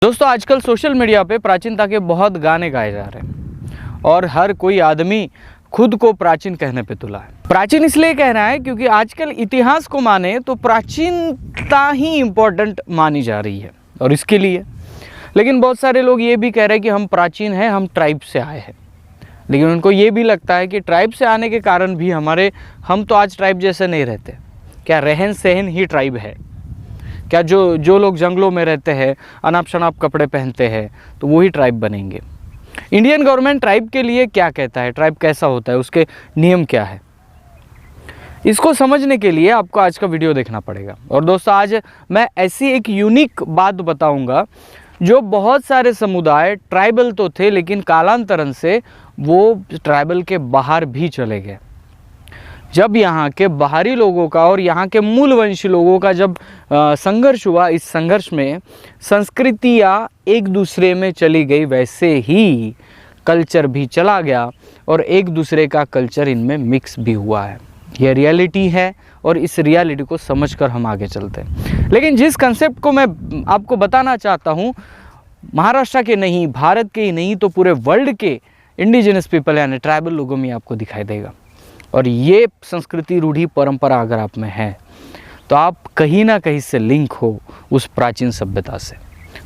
दोस्तों आजकल social media पे प्राचीनता के बहुत गाने गाए जा रहे हैं और हर कोई आदमी खुद को प्राचीन कहने पे तुला है। प्राचीन इसलिए कह रहा है क्योंकि आजकल इतिहास को माने तो प्राचीनता ही इम्पोर्टेंट मानी जा रही है और इसके लिए लेकिन बहुत सारे लोग ये भी कह रहे हैं कि हम प्राचीन हैं, हम ट्राइब से आए हैं। लेकिन उनको ये भी लगता है कि ट्राइब से आने के कारण भी हम तो आज ट्राइब जैसे नहीं रहते। क्या रहन सहन ही ट्राइब है? क्या जो लोग जंगलों में रहते हैं, अनाप शनाप कपड़े पहनते हैं, तो वही ट्राइब बनेंगे? इंडियन गवर्नमेंट ट्राइब के लिए क्या कहता है, ट्राइब कैसा होता है, उसके नियम क्या है, इसको समझने के लिए आपको आज का वीडियो देखना पड़ेगा। और दोस्तों आज मैं ऐसी एक यूनिक बात बताऊंगा जो बहुत सारे समुदाय ट्राइबल तो थे लेकिन कालांतरण से वो ट्राइबल के बाहर भी चले गए। जब यहाँ के बाहरी लोगों का और यहाँ के मूलवंशी लोगों का जब संघर्ष हुआ, इस संघर्ष में संस्कृतियाँ एक दूसरे में चली गई, वैसे ही कल्चर भी चला गया और एक दूसरे का कल्चर इनमें मिक्स भी हुआ है। ये रियलिटी है और इस रियलिटी को समझकर हम आगे चलते हैं। लेकिन जिस कंसेप्ट को मैं आपको बताना चाहता हूँ, महाराष्ट्र के नहीं, भारत के ही नहीं तो पूरे वर्ल्ड के इंडिजिनस पीपल यानी ट्राइबल लोगों में आपको दिखाई देगा। और ये संस्कृति, रूढ़ी, परंपरा अगर आप में है तो आप कहीं ना कहीं से लिंक हो उस प्राचीन सभ्यता से।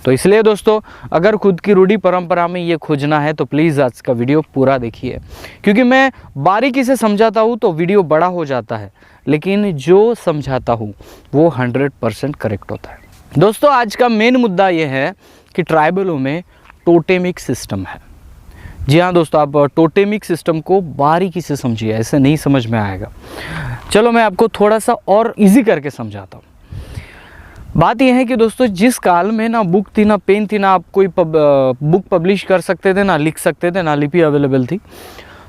तो इसलिए दोस्तों अगर खुद की रूढ़ी परंपरा में ये खोजना है तो प्लीज़ आज का वीडियो पूरा देखिए, क्योंकि मैं बारीकी से समझाता हूँ तो वीडियो बड़ा हो जाता है, लेकिन जो समझाता हूँ वो 100% करेक्ट होता है। दोस्तों आज का मेन मुद्दा ये है कि ट्राइबलों में टोटेमिक सिस्टम है। जी हाँ दोस्तों, आप टोटेमिक सिस्टम को बारीकी से समझिए, ऐसे नहीं समझ में आएगा। चलो मैं आपको थोड़ा सा और इजी करके समझाता हूँ। बात यह है कि दोस्तों जिस काल में ना बुक थी, ना पेन थी, ना आप कोई बुक पब्लिश कर सकते थे, ना लिख सकते थे, ना लिपि अवेलेबल थी,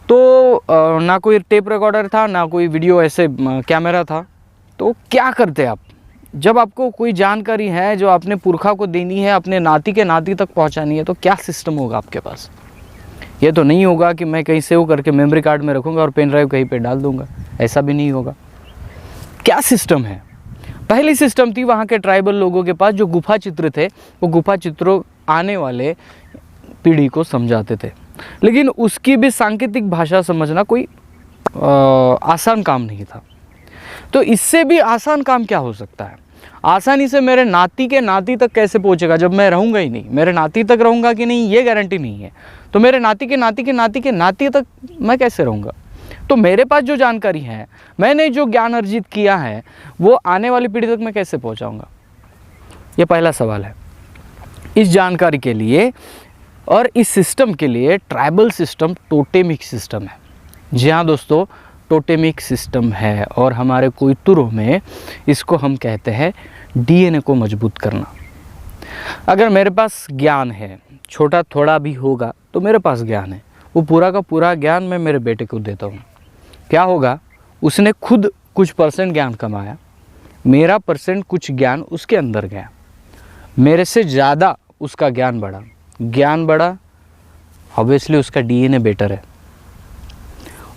तो ना कोई टेप रिकॉर्डर था, ना कोई वीडियो ऐसे कैमरा था, तो क्या करते आप? जब आपको कोई जानकारी है जो आपने पुरखा को देनी है, अपने नाती के नाती तक पहुँचानी है, तो क्या सिस्टम होगा आपके पास? ये तो नहीं होगा कि मैं कहीं सेव करके मेमोरी कार्ड में रखूँगा और पेन ड्राइव कहीं पे डाल दूँगा, ऐसा भी नहीं होगा। क्या सिस्टम है? पहली सिस्टम थी वहाँ के ट्राइबल लोगों के पास, जो गुफा चित्र थे, वो गुफा चित्रों आने वाले पीढ़ी को समझाते थे। लेकिन उसकी भी सांकेतिक भाषा समझना कोई आसान काम नहीं था। तो इससे भी आसान काम क्या हो सकता है? आसानी से मेरे नाती के नाती तक कैसे पहुंचेगा जब मैं रहूँगा ही नहीं? मेरे नाती तक रहूँगा कि नहीं ये गारंटी नहीं है, तो मेरे नाती के नाती के नाती के नाती तक मैं कैसे रहूँगा? तो मेरे पास जो जानकारी है, मैंने जो ज्ञान अर्जित किया है, वो आने वाली पीढ़ी तक मैं कैसे पहुँचाऊँगा? ये पहला सवाल है। इस जानकारी के लिए और इस सिस्टम के लिए ट्राइबल सिस्टम टोटेमिक सिस्टम है। जी हाँ दोस्तों, टोटेमिक सिस्टम है और हमारे कोयतुरों में इसको हम कहते हैं डीएनए को मजबूत करना। अगर मेरे पास ज्ञान है, छोटा थोड़ा भी होगा तो मेरे पास ज्ञान है, वो पूरा का पूरा ज्ञान मैं मेरे बेटे को देता हूँ। क्या होगा? उसने खुद कुछ परसेंट ज्ञान कमाया, मेरा परसेंट कुछ ज्ञान उसके अंदर गया, मेरे से ज़्यादा उसका ज्ञान बढ़ा, ऑब्वियसली उसका डीएनए बेटर है।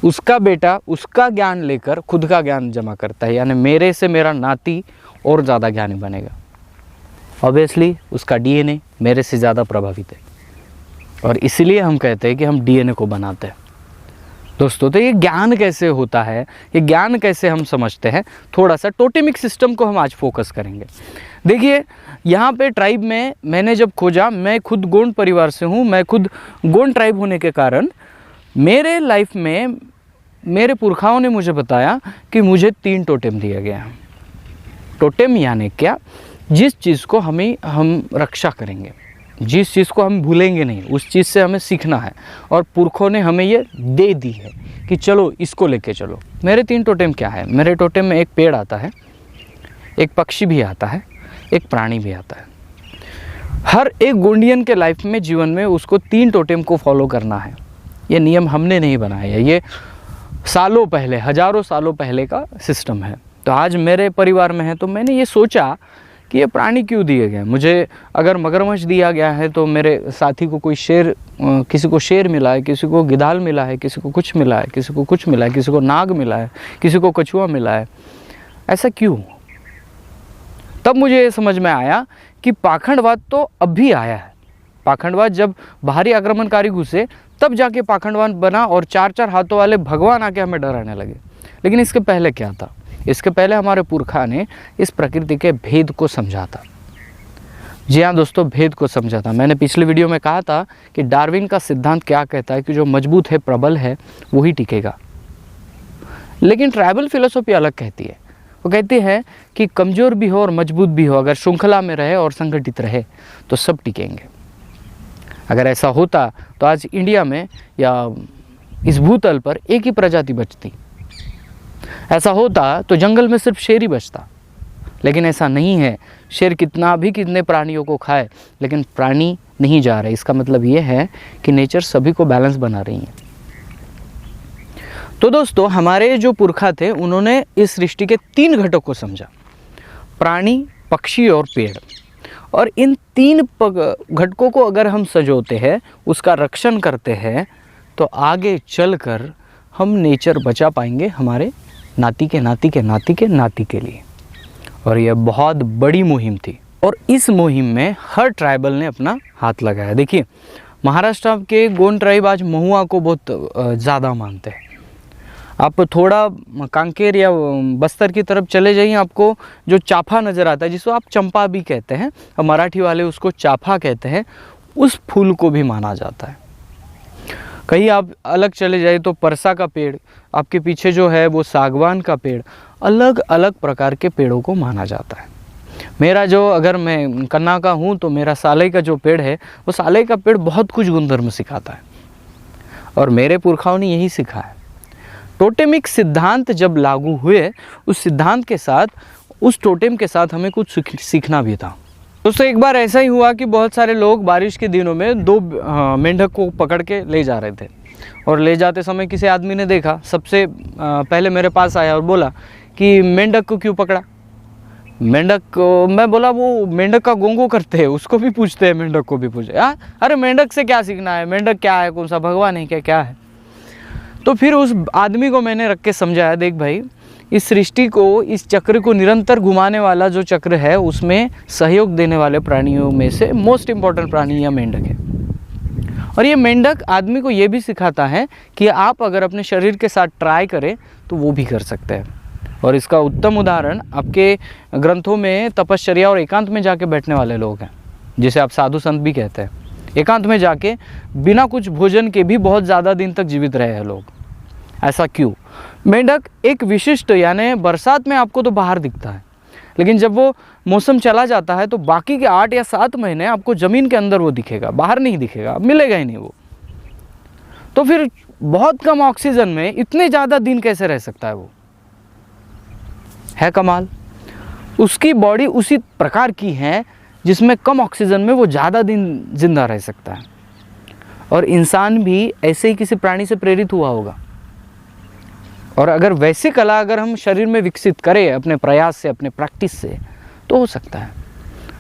उसका बेटा उसका ज्ञान लेकर खुद का ज्ञान जमा करता है, यानी मेरे से मेरा नाती और ज़्यादा ज्ञानी बनेगा। ऑब्वियसली उसका डीएनए मेरे से ज़्यादा प्रभावित है और इसलिए हम कहते हैं कि हम डीएनए को बनाते हैं। दोस्तों तो ये ज्ञान कैसे होता है, ये ज्ञान कैसे हम समझते हैं, थोड़ा सा टोटेमिक सिस्टम को हम आज फोकस करेंगे। देखिए यहाँ पे ट्राइब में मैंने जब खोजा, मैं खुद गोंड परिवार से हूँ, मैं खुद गोंड ट्राइब होने के कारण मेरे लाइफ में मेरे पुरखाओं ने मुझे बताया कि मुझे 3 टोटेम दिया गया है। टोटेम यानी क्या? जिस चीज़ को हम रक्षा करेंगे, जिस चीज़ को हम भूलेंगे नहीं, उस चीज़ से हमें सीखना है और पुरखों ने हमें ये दे दी है कि चलो इसको लेके चलो। मेरे 3 टोटेम क्या है? मेरे टोटेम में एक पेड़ आता है, एक पक्षी भी आता है, एक प्राणी भी आता है। हर एक गोंडियन के लाइफ में, जीवन में उसको 3 टोटेम को फॉलो करना है। ये नियम हमने नहीं बनाया है, ये सालों पहले, हजारों सालों पहले का सिस्टम है। तो आज मेरे परिवार में है तो मैंने ये सोचा कि ये प्राणी क्यों दिए गए। मुझे अगर मगरमच्छ दिया गया है तो मेरे साथी को कोई शेर, किसी को शेर मिला है, किसी को गिधाल मिला है, किसी को कुछ मिला है, किसी को कुछ मिला है, किसी को नाग मिला है, किसी को कछुआ मिला है। ऐसा क्यों? तब मुझे ये समझ में आया कि पाखंडवाद तो अब भी आया है। पाखंडवाद जब बाहरी आक्रमणकारी घुसे तब जाके पाखंडवाद बना और 4-4 हाथों वाले भगवान आके हमें डराने लगे। लेकिन इसके पहले क्या था? इसके पहले हमारे पुरखा ने इस प्रकृति के भेद को समझा था। जी हाँ दोस्तों, भेद को समझा था। मैंने पिछले वीडियो में कहा था कि डार्विन का सिद्धांत क्या कहता है कि जो मजबूत है, प्रबल है, वही टिकेगा। लेकिन ट्राइबल फिलोसॉफी अलग कहती है। वो कहती है कि कमज़ोर भी हो और मजबूत भी हो, अगर श्रृंखला में रहे और संगठित रहे तो सब टिकेंगे। अगर ऐसा होता तो आज इंडिया में या इस भूतल पर एक ही प्रजाति बचती। ऐसा होता तो जंगल में सिर्फ शेर ही बचता। लेकिन ऐसा नहीं है। शेर कितने प्राणियों को खाए, लेकिन प्राणी नहीं जा रहे। इसका मतलब ये है कि नेचर सभी को बैलेंस बना रही है। तो दोस्तों, हमारे जो पुरखा थे उन्होंने इस सृष्टि के 3 घटकों को समझा, प्राणी, पक्षी और पेड़। और इन 3 घटकों को अगर हम संजोते हैं, उसका रक्षण करते हैं, तो आगे चलकर हम नेचर बचा पाएंगे हमारे नाती के नाती के नाती के नाती के लिए। और यह बहुत बड़ी मुहिम थी और इस मुहिम में हर ट्राइबल ने अपना हाथ लगाया। देखिए, महाराष्ट्र के गोंड ट्राइब आज महुआ को बहुत ज़्यादा मानते हैं। आप थोड़ा कांकेर या बस्तर की तरफ चले जाइए, आपको जो चाफा नज़र आता है, जिसको आप चंपा भी कहते हैं और मराठी वाले उसको चाफा कहते हैं, उस फूल को भी माना जाता है। कहीं आप अलग चले जाइए तो परसा का पेड़, आपके पीछे जो है वो सागवान का पेड़, अलग अलग प्रकार के पेड़ों को माना जाता है। मेरा जो, अगर मैं कन्ना का हूँ तो मेरा सालई का जो पेड़ है, वो सालई का पेड़ बहुत कुछ गुणधर्म सिखाता है और मेरे पुरखाओं ने यही सिखाया है। टोटेमिक सिद्धांत जब लागू हुए, उस सिद्धांत के साथ, उस टोटेम के साथ हमें कुछ सीखना भी था। दोस्तों, एक बार ऐसा ही हुआ कि बहुत सारे लोग बारिश के दिनों में 2 मेंढक को पकड़ के ले जा रहे थे और ले जाते समय किसी आदमी ने देखा, सबसे पहले मेरे पास आया और बोला कि मेंढक को क्यों पकड़ा? मेंढक, मैं बोला वो मेंढक का गोंगो करते हैं, उसको भी पूछते हैं, मेंढक को भी पूछे। अरे मेंढक से क्या सीखना है? मेंढक क्या है? कौन सा भगवान है क्या है? तो फिर उस आदमी को मैंने रख के समझाया, देख भाई, इस सृष्टि को, इस चक्र को निरंतर घुमाने वाला जो चक्र है, उसमें सहयोग देने वाले प्राणियों में से मोस्ट इम्पॉर्टेंट प्राणी या मेंढक है। और ये मेंढक आदमी को ये भी सिखाता है कि आप अगर अपने शरीर के साथ ट्राई करें तो वो भी कर सकते हैं। और इसका उत्तम उदाहरण आपके ग्रंथों में तपश्चर्या और एकांत में जाके बैठने वाले लोग हैं, जिसे आप साधु संत भी कहते हैं। एकांत में जाके बिना कुछ भोजन के भी बहुत ज़्यादा दिन तक जीवित रहे हैं लोग। ऐसा क्यों? मेंढक एक विशिष्ट, यानी बरसात में आपको तो बाहर दिखता है, लेकिन जब वो मौसम चला जाता है तो बाकी के 8 या 7 महीने आपको ज़मीन के अंदर वो दिखेगा, बाहर नहीं दिखेगा, मिलेगा ही नहीं वो। तो फिर बहुत कम ऑक्सीजन में इतने ज़्यादा दिन कैसे रह सकता है? वो है कमाल। उसकी बॉडी उसी प्रकार की है जिसमें कम ऑक्सीजन में वो ज़्यादा दिन जिंदा रह सकता है। और इंसान भी ऐसे ही किसी प्राणी से प्रेरित हुआ होगा। और अगर वैसी कला अगर हम शरीर में विकसित करें अपने प्रयास से, अपने प्रैक्टिस से, तो हो सकता है।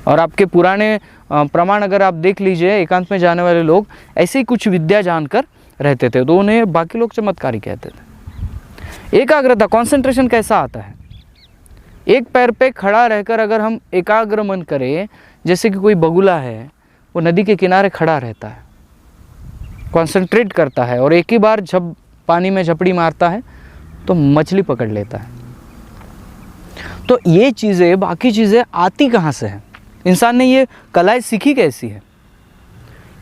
और आपके पुराने प्रमाण अगर आप देख लीजिए, एकांत में जाने वाले लोग ऐसे ही कुछ विद्या जानकर रहते थे, तो उन्हें बाकी लोग चमत्कारी कहते थे। एकाग्रता, कॉन्सेंट्रेशन कैसा आता है? एक पैर पे खड़ा रहकर अगर हम एकाग्र मन करें, जैसे कि कोई बगुला है, वो नदी के किनारे खड़ा रहता है, कॉन्सेंट्रेट करता है और एक ही बार जब पानी में झपड़ी मारता है तो मछली पकड़ लेता है। तो ये चीज़ें, बाकी चीज़ें आती कहाँ से हैं? इंसान ने ये कलाएं सीखी कैसी है?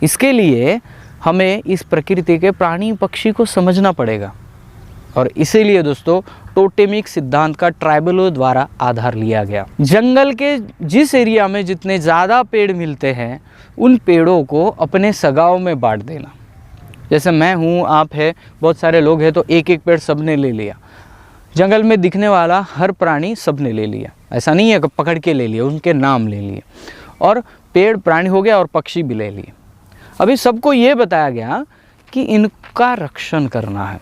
इसके लिए हमें इस प्रकृति के प्राणी पक्षी को समझना पड़ेगा। और इसीलिए दोस्तों, टोटेमिक सिद्धांत का ट्राइबलों द्वारा आधार लिया गया। जंगल के जिस एरिया में जितने ज़्यादा पेड़ मिलते हैं, उन पेड़ों को अपने सगाओं में बांट देना। जैसे मैं हूँ, आप है, बहुत सारे लोग हैं, तो एक एक पेड़ सबने ले लिया। जंगल में दिखने वाला हर प्राणी सबने ले लिया। ऐसा नहीं है कि पकड़ के ले लिया, उनके नाम ले लिए, और पेड़ प्राणी हो गया और पक्षी भी ले लिए। अभी सबको ये बताया गया कि इनका रक्षण करना है।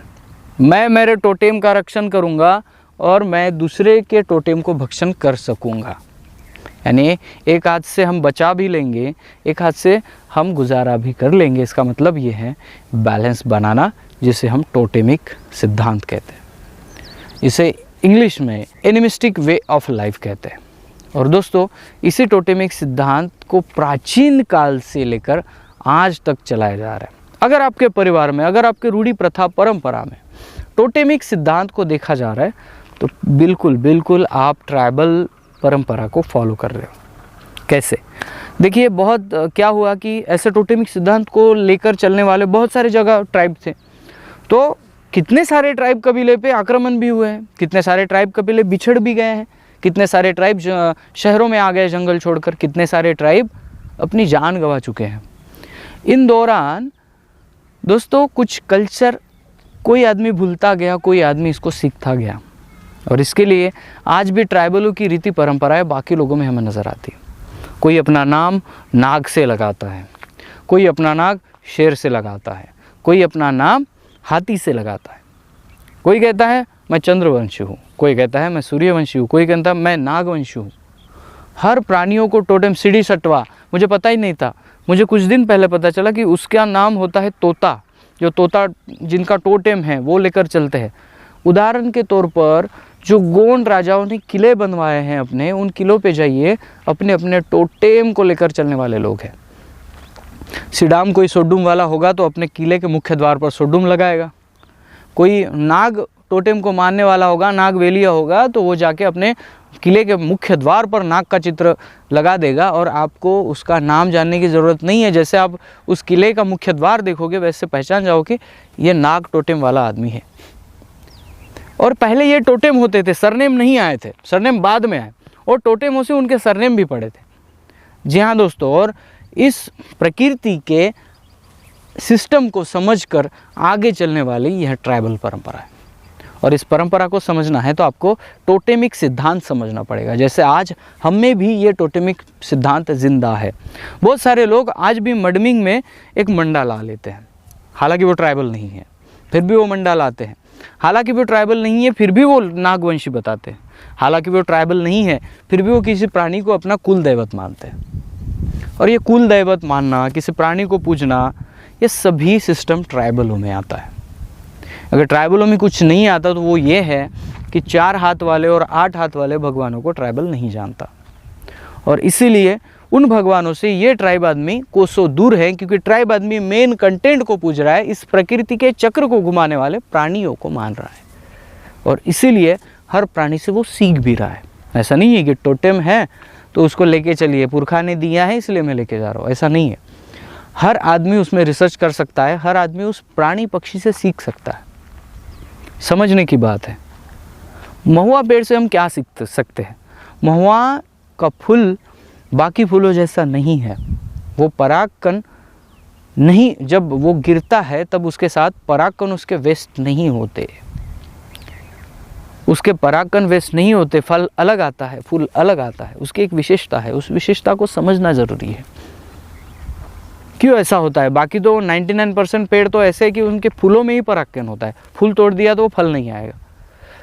मैं मेरे टोटेम का रक्षण करूँगा और मैं दूसरे के टोटेम को भक्षण कर सकूँगा। यानी एक हाथ से हम बचा भी लेंगे, एक हाथ से हम गुजारा भी कर लेंगे। इसका मतलब ये है बैलेंस बनाना, जिसे हम टोटेमिक सिद्धांत कहते हैं। इसे इंग्लिश में एनिमिस्टिक वे ऑफ लाइफ कहते हैं। और दोस्तों इसी टोटेमिक सिद्धांत को प्राचीन काल से लेकर आज तक चलाया जा रहा है। अगर आपके परिवार में, अगर आपके रूढ़ी प्रथा परंपरा में टोटेमिक सिद्धांत को देखा जा रहा है तो बिल्कुल बिल्कुल आप ट्राइबल परंपरा को फॉलो कर रहे हो। कैसे? देखिए, बहुत क्या हुआ कि ऐसे टोटेमिक सिद्धांत को लेकर चलने वाले बहुत सारे जगह ट्राइब थे, तो कितने सारे ट्राइब कबीले पे आक्रमण भी हुए हैं, कितने सारे ट्राइब कबीले बिछड़ भी गए हैं, कितने सारे ट्राइब शहरों में आ गए जंगल छोड़कर, कितने सारे ट्राइब अपनी जान गंवा चुके हैं। इन दौरान दोस्तों कुछ कल्चर कोई आदमी भूलता गया, कोई आदमी इसको सीखता गया, और इसके लिए आज भी ट्राइबलों की रीति परंपराएं बाकी लोगों में हमें नज़र आती है। कोई अपना नाम नाग से लगाता है, कोई अपना नाम शेर से लगाता है, कोई अपना नाम हाथी से लगाता है, कोई कहता है मैं चंद्रवंशी हूँ, कोई कहता है मैं सूर्यवंशी हूँ, कोई कहता है मैं नागवंशी हूँ। हर प्राणियों को टोटेम सीढ़ी सटवा, मुझे पता ही नहीं था, मुझे कुछ दिन पहले पता चला कि उसका नाम होता है तोता। जो तोता जिनका टोटेम है वो लेकर चलते हैं। उदाहरण के तौर पर जो गोंड राजाओं ने किले बनवाए हैं अपने, उन किलों पे जाइए, अपने अपने टोटेम को लेकर चलने वाले लोग हैं। सिडाम कोई सोडुम वाला होगा तो अपने किले के मुख्य द्वार पर सोडुम लगाएगा। कोई नाग टोटेम को मानने वाला होगा, नाग वेलिया होगा, तो वो जाके अपने किले के मुख्य द्वार पर नाग का चित्र लगा देगा, और आपको उसका नाम जानने की ज़रूरत नहीं है। जैसे आप उस किले का मुख्य द्वार देखोगे वैसे पहचान जाओगे ये नाग टोटेम वाला आदमी है। और पहले ये टोटेम होते थे, सरनेम नहीं आए थे, सरनेम बाद में आए, और टोटेमों से उनके सरनेम भी पड़े थे। जी हाँ दोस्तों, और इस प्रकृति के सिस्टम को समझकर आगे चलने वाली यह ट्राइबल परंपरा है, और इस परंपरा को समझना है तो आपको टोटेमिक सिद्धांत समझना पड़ेगा। जैसे आज हम में भी ये टोटेमिक सिद्धांत जिंदा है। बहुत सारे लोग आज भी मडमिंग में एक मंडा ला लेते हैं, हालांकि वो ट्राइबल नहीं है, फिर भी वो मंडा लाते हैं। हालांकि वो ट्राइबल नहीं है, फिर भी वो नागवंशी बताते हैं। हालांकि वो ट्राइबल नहीं है, फिर भी वो किसी प्राणी को अपना कुल दैवत मानते हैं। और ये कुल दैवत मानना, किसी प्राणी को पूजना, ये सभी सिस्टम ट्राइबलों में आता है। अगर ट्राइबलों में कुछ नहीं आता तो वो ये है कि 4 हाथ वाले और 8 हाथ वाले भगवानों को ट्राइबल नहीं जानता, और इसीलिए उन भगवानों से ये ट्राइब आदमी कोसों दूर है, क्योंकि ट्राइब आदमी मेन कंटेंट को पूज रहा है, इस प्रकृति के चक्र को घुमाने वाले प्राणियों को मान रहा है, और इसीलिए हर प्राणी से वो सीख भी रहा है। ऐसा नहीं है कि टोटेम है तो उसको लेके चलिए, पुरखा ने दिया है इसलिए मैं लेके जा रहा हूँ, ऐसा नहीं है। हर आदमी उसमें रिसर्च कर सकता है, हर आदमी उस प्राणी पक्षी से सीख सकता है। समझने की बात है। महुआ पेड़ से हम क्या सीख सकते हैं? महुआ का फूल बाकी फूलों जैसा नहीं है, वो परागकण नहीं, जब वो गिरता है तब उसके साथ परागकण उसके वेस्ट नहीं होते, उसके परागकण वेस्ट नहीं होते, फल अलग आता है, फूल अलग आता है, उसकी एक विशेषता है, उस विशेषता को समझना जरूरी है। क्यों ऐसा होता है? बाकी तो 99% पेड़ तो ऐसे है कि उनके फूलों में ही परागकण होता है, फूल तोड़ दिया तो वो फल नहीं आएगा।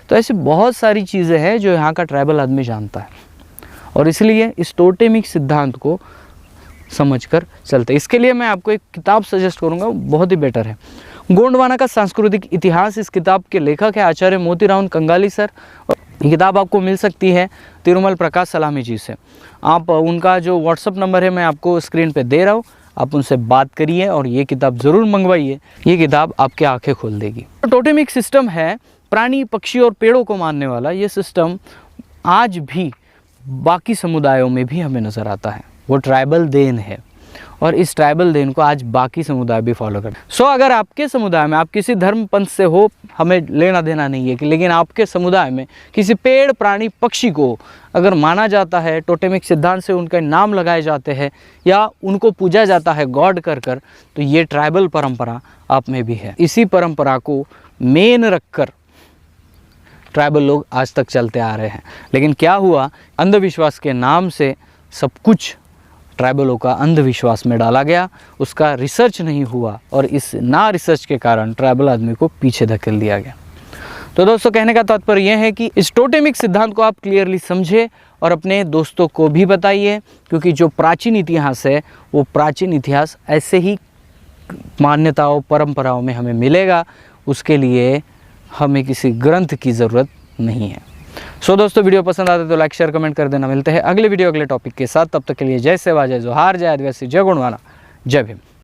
तो ऐसी बहुत सारी चीज़ें हैं जो यहाँ का ट्राइबल आदमी जानता है, और इसलिए इस टोटेमिक सिद्धांत को समझकर चलते। इसके लिए मैं आपको एक किताब सजेस्ट करूँगा, बहुत ही बेटर है। गोंडवाना का सांस्कृतिक इतिहास, इस किताब के लेखक है आचार्य मोतीराम कंगाली सर, और ये किताब आपको मिल सकती है तिरुमल प्रकाश सलामी जी से। आप उनका जो व्हाट्सअप नंबर है मैं आपको स्क्रीन पे दे रहा हूँ, आप उनसे बात करिए और ये किताब ज़रूर मंगवाइए, ये किताब आपके आंखें खोल देगी। टोटेमिक सिस्टम है प्राणी, पक्षी और पेड़ों को मानने वाला, ये सिस्टम आज भी बाकी समुदायों में भी हमें नज़र आता है। वो ट्राइबल देन है, और इस ट्राइबल देन को आज बाकी समुदाय भी फॉलो करते हैं। सो अगर आपके समुदाय में, आप किसी धर्म पंथ से हो, हमें लेना देना नहीं है कि, लेकिन आपके समुदाय में किसी पेड़, प्राणी, पक्षी को अगर माना जाता है, टोटेमिक सिद्धांत से उनके नाम लगाए जाते हैं या उनको पूजा जाता है गॉड कर कर, तो ये ट्राइबल परंपरा आप में भी है। इसी परंपरा को मेन रखकर ट्राइबल लोग आज तक चलते आ रहे हैं। लेकिन क्या हुआ, अंधविश्वास के नाम से सब कुछ ट्राइबलों का अंधविश्वास में डाला गया, उसका रिसर्च नहीं हुआ, और इस ना रिसर्च के कारण ट्राइबल आदमी को पीछे धकेल दिया गया। तो दोस्तों, कहने का तात्पर्य यह है कि इस टोटेमिक सिद्धांत को आप क्लियरली समझे और अपने दोस्तों को भी बताइए, क्योंकि जो प्राचीन इतिहास है वो प्राचीन इतिहास ऐसे ही मान्यताओं, परंपराओं में हमें मिलेगा। उसके लिए हमें किसी ग्रंथ की ज़रूरत नहीं है। सो दोस्तों, वीडियो पसंद आते तो लाइक शेयर कमेंट कर देना। मिलते हैं अगले वीडियो अगले टॉपिक के साथ, तब तक के लिए जय सेवा, जय जोहार, जय आदिवासी, जय गुणवाना, जय भीम।